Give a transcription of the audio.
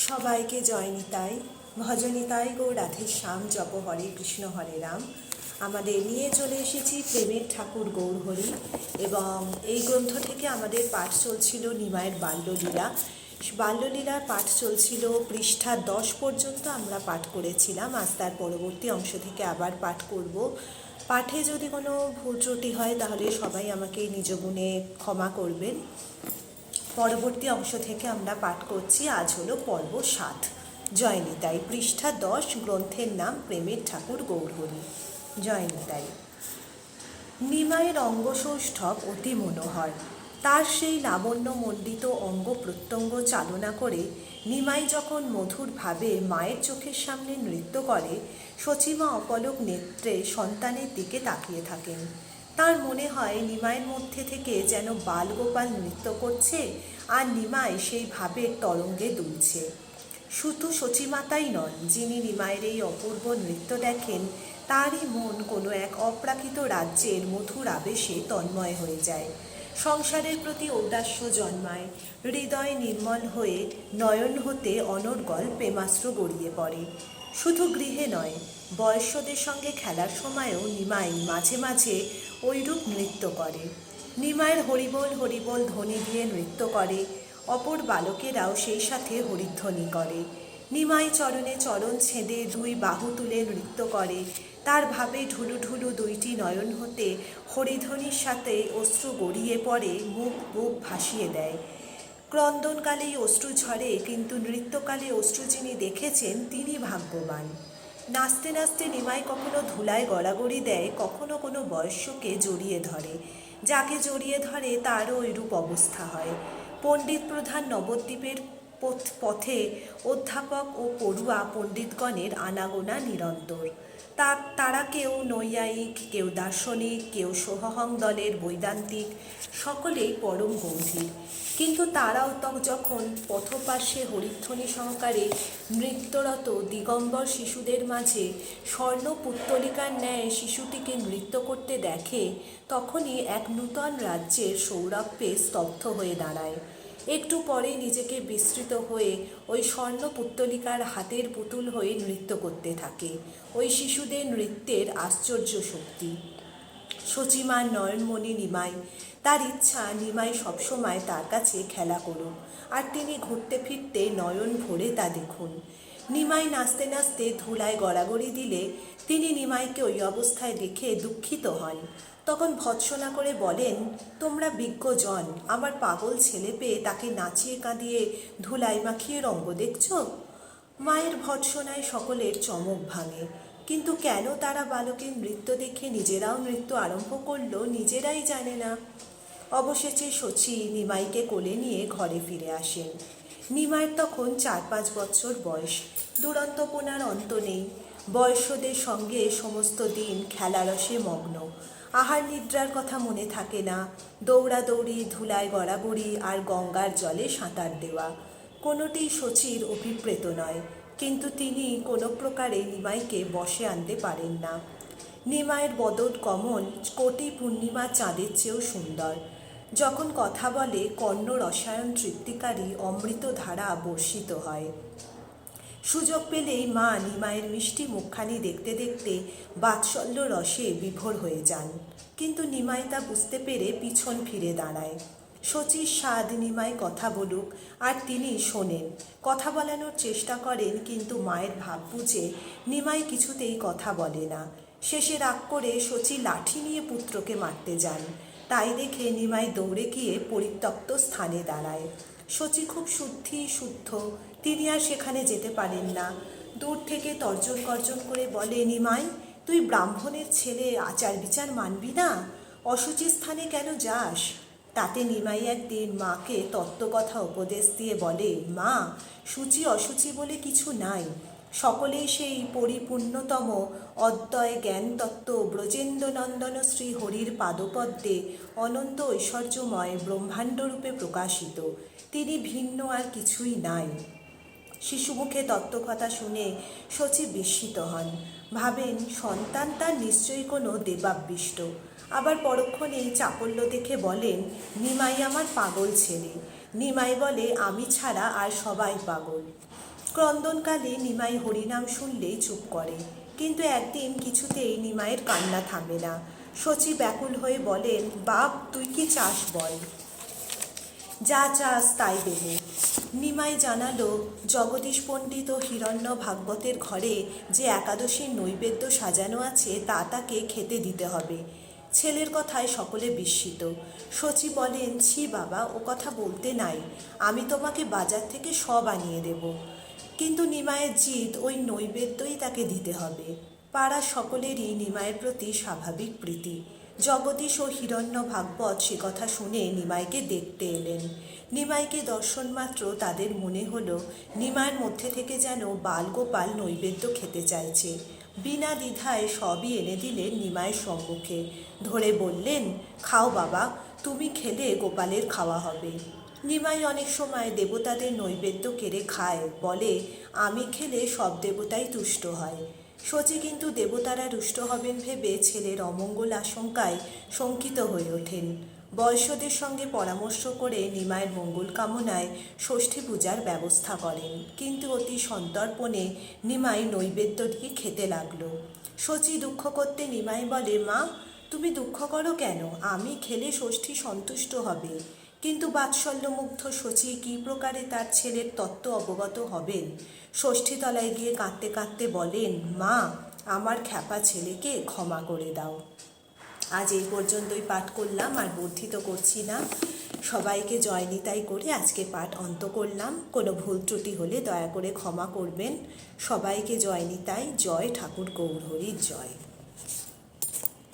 সবাইকে জয় নিতাই, ভজনিতাই গো রাধে শ্যাম, জপ হরে কৃষ্ণ হরে রাম। আমাদের নিয়ে চলে এসেছি প্রেমের ঠাকুর গৌরহরি, এবং এই গ্রন্থ থেকে আমাদের পাঠ চলছিল নিমাইয়ের বাল্যলীলা। বাল্যলীলার পাঠ চলছিল পৃষ্ঠা 10 পর্যন্ত আমরা পাঠ করেছিলাম। আজ তার পরবর্তী অংশ থেকে আবার পাঠ করব। পাঠে যদি কোনো ভুল ত্রুটি হয় তাহলে সবাই আমাকে নিজ গুণে ক্ষমা করবেন। পরবর্তী অংশ থেকে আমরা পাঠ করছি। আজ হলো পর্ব 7, জয় নিতাই, পৃষ্ঠা 10, গ্রন্থের নাম প্রেমের ঠাকুর গৌরহরি। জয় নিতাই। নিমাইয়ের অঙ্গসৌষ্ঠব অতি মনোহর। তার সেই লাবণ্যমণ্ডিত অঙ্গ প্রত্যঙ্গ চালনা করে নিমাই যখন মধুরভাবে মায়ের চোখের সামনে নৃত্য করে, সচিমা অপলক নেত্রে সন্তানের দিকে তাকিয়ে থাকেন। তার মনে হয় নিমাইয়ের মধ্যে থেকে যেন বালগোপাল নৃত্য করছে, আর নিমাই সেই ভাবের তরঙ্গে দুলছে। শুধু সচিমাতাই নন, যিনি নিমাইয়ের এই অপূর্ব নৃত্য দেখেন, তারই মন কোনো এক অপ্রাকৃত রাজ্যের মধুর আবেশে তন্ময় হয়ে যায়। সংসারের প্রতি ঔদাস্য জন্মায়, হৃদয় নির্মল হয়ে নয়ন হতে অনর্গল প্রেমাস্ত্র গড়িয়ে পড়ে। শুধু গৃহে নয়, বয়স্কদের সঙ্গে খেলার সময়ও নিমাই মাঝে মাঝে ওইরূপ নৃত্য করে। নিমাইয়ের হরিবোল হরিবোল ধ্বনি দিয়ে নৃত্য করে, অপর বালকেরাও সেই সাথে হরিধ্বনি করে। নিমাই চরণে চরণ ছেঁদে দুই বাহু তুলে নৃত্য করে। তার ভাবে ঢুলু ঢুলু দুইটি নয়ন হতে হরিধ্বনির সাথে অশ্রু গড়িয়ে পড়ে, মুখ বুক ভাসিয়ে দেয়। ক্রন্দনকালেই অশ্রু ঝরে, কিন্তু নৃত্যকালে অশ্রু যিনি দেখেছেন তিনি ভাগ্যবান। নাচতে নাচতে নিমাই কখনো ধুলায় গড়াগড়ি দেয়, কখনো কোনো বয়স্যকে জড়িয়ে ধরে। যাকে জড়িয়ে ধরে তারও ওইরূপ অবস্থা হয়। পণ্ডিত প্রধান নবদ্বীপের পথে অধ্যাপক ও পড়ুয়া পণ্ডিতগণের আনাগোনা নিরন্তর। তারা কেউ নৈয়ায়িক, কেউ দার্শনিক, কেউ সোহং দলের বৈদান্তিক, সকলেই পরম গম্ভীর। কিন্তু তারাও যখন পথপার্শ্বে হরিধ্বনি সহকারে নৃত্যরত দিগম্বর শিশুদের মাঝে স্বর্ণ পুত্তলিকার ন্যায় শিশুটিকে নৃত্য করতে দেখে, তখনই এক নূতন রাজ্যের সৌরভে স্তব্ধ হয়ে দাঁড়ায়। একটু পরে নিজেকে বিস্তৃত হয়ে ওই স্বর্ণ পুত্তলিকার হাতের পুতুল হয়ে নৃত্য করতে থাকে। ওই শিশুদের নৃত্যের আশ্চর্য শক্তি। সচিমার নয়নমণি নিমাই। তার ইচ্ছা নিমাই সবসময় তার কাছে খেলা করুক, আর তিনি ঘুরতে ফিরতে নয়ন ভরে তা দেখুন। নিমাই নাচতে নাচতে ধুলায় গড়াগড়ি দিলে তিনি নিমাইকে ওই অবস্থায় দেখে দুঃখিত হন। তখন ভৎসনা করে বলেন, তোমরা বিজ্ঞজন, আমার পাগল ছেলে পেয়ে তাকে নাচিয়ে কাঁদিয়ে ধুলায় মাখিয়ে রঙ্গ দেখছ। মায়ের ভৎসনায় সকলের চমক ভাঙে। কিন্তু কেন তারা বালকের নৃত্য দেখে নিজেরাও নৃত্য আরম্ভ করলো, নিজেরাই জানে না। অবশেষে শচী নিমাইকে কোলে নিয়ে ঘরে ফিরে আসেন। নিমাইয়ের তখন 4-5 বছর বয়স। দুরন্তপনার অন্ত নেই। বয়স্কদের সঙ্গে সমস্ত দিন খেলারসে মগ্ন। আহার নিদ্রার কথা মনে থাকে না। দৌড়াদৌড়ি, ধুলায় গড়াগড়ি, আর গঙ্গার জলে সাঁতার দেওয়া, কোনোটি শচীর অভিপ্রেত নয়। কিন্তু তিনি কোনো প্রকারে নিমাইকে বশে আনতে পারেন না। নিমাইয়ের বদন কমল কোটি পূর্ণিমা চাঁদের চেয়েও সুন্দর। যখন কথা বলে কর্ণ রসায়ন তৃপ্তিকারী অমৃত ধারা বর্ষিত হয়। সুযোগ পেলেই মা নিমাইয়ের মিষ্টি মুখখানি দেখতে দেখতে বাৎসল্য রসে বিভোর হয়ে যান। কিন্তু নিমাই তা বুঝতে পেরে পিছন ফিরে দাঁড়ায়। শচীর স্বাদ নিমাই কথা বলুক, আর তিনি শোনেন। কথা বলানোর চেষ্টা করেন, কিন্তু মায়ের ভাব বুঝে নিমাই কিছুতেই কথা বলে না। শেষে রাগ করে শচী লাঠি নিয়ে পুত্রকে মারতে যান। তাই দেখে নিমাই দৌড়ে গিয়ে পরিত্যক্ত স্থানে দাঁড়ায়। শচী খুব শুদ্ধ, তিনি আর সেখানে যেতে পারেন না। দূর থেকে তর্জন গর্জন করে বলে, নিমাই, তুই ব্রাহ্মণের ছেলে, আচার বিচার মানবি না? অশুচি স্থানে কেন যাস? তাতে নিমাই একদিন মাকে তত্ত্বকথা উপদেশ দিয়ে বলে, মা, সূচি অসুচি বলে কিছু নাই। সকলেই সেই পরিপূর্ণতম অদ্বয় জ্ঞানতত্ত্ব ব্রজেন্দ্রনন্দন শ্রী হরির পাদপদ্মে অনন্ত ঐশ্বর্যময় ব্রহ্মাণ্ডরূপে প্রকাশিত। তিনি ভিন্ন আর কিছুই নাই। শিশুমুখে তত্ত্বকথা শুনে শচী বিস্মিত হন। ভাবেন সন্তান তার নিশ্চয়ই কোনো দেবাবিষ্ট। আবার পরক্ষণেই চাপল্য দেখে বলেন, নিমাই আমার পাগল ছেলে। নিমাই বলে, আমি ছাড়া আর সবাই পাগল। ক্রন্দনকালে নিমাই হরিনাম শুনলেই চুপ করে, কিন্তু একদিন কিছুতেই নিমাইয়ের কান্না থামে না। শচী ব্যাকুল হয়ে বলেন, বাপ তুই কি চাস বল, যা চাস তাই দেবো। নিমাই জানালো, জগদীশ পণ্ডিত ও হিরণ্য ভাগবতের ঘরে যে একাদশীর নৈবেদ্য সাজানো আছে তা তাকে খেতে দিতে হবে। ছেলের কথায় সকলে বিস্মিত। শচী বলেন, ছি বাবা, ও কথা বলতে নাই, আমি তোমাকে বাজার থেকে সব আনিয়ে দেব। কিন্তু নিমাইয়ের জিদ ওই নৈবেদ্যই তাকে দিতে হবে। পাড়ার সকলেরই নিমাইয়ের প্রতি স্বাভাবিক প্রীতি। জগদীশ ও হিরণ্য ভাগবত সে কথা শুনে নিমাইকে দেখতে এলেন। নিমাইকে দর্শন মাত্র তাদের মনে হলো নিমাইয়ের মধ্যে থেকে যেন বালগোপাল নৈবেদ্য খেতে চাইছে। বিনা দ্বিধায় সবই এনে দিলেন নিমাইয়ের সম্মুখে। ধরে বললেন, খাও বাবা, তুমি খেলে গোপালের খাওয়া হবে। নিমাই অনেক সময় দেবতাদের নৈবেদ্য কেড়ে খায়, বলে আমি খেলে সব দেবতাই তুষ্ট হয়। শচী কিন্তু দেবতারা রুষ্ট হবেন ভেবে ছেলের অমঙ্গল আশঙ্কায় শঙ্কিত হয়ে ওঠেন। বয়স্কদের সঙ্গে পরামর্শ করে নিমাইয়ের মঙ্গল কামনায় ষষ্ঠী পূজার ব্যবস্থা করেন, কিন্তু অতি সন্তর্পণে নিমাই নৈবেদ্যটি খেতে লাগলো। শচী দুঃখ করতে নিমাই বলে, মা তুমি দুঃখ করো কেন, আমি খেলে ষষ্ঠী সন্তুষ্ট হবে। কিন্তু বাৎসল্যমুগ্ধ শচী কী প্রকারে তার ছেলের তত্ত্ব অবগত হবেন। ষষ্ঠীতলায় গিয়ে কাঁদতে কাঁদতে বলেন, মা আমার খ্যাপা ছেলেকে ক্ষমা করে দাও। আজ এই পর্যন্তই পাঠ করলাম, আর বর্ধিত করছি না। সবাইকে জয় নিতাই করে আজকে পাঠ অন্ত করলাম। কোনো ভুল ত্রুটি হলে দয়া করে ক্ষমা করবেন। সবাইকে জয় নিতাই, জয় ঠাকুর গৌরহরির জয়।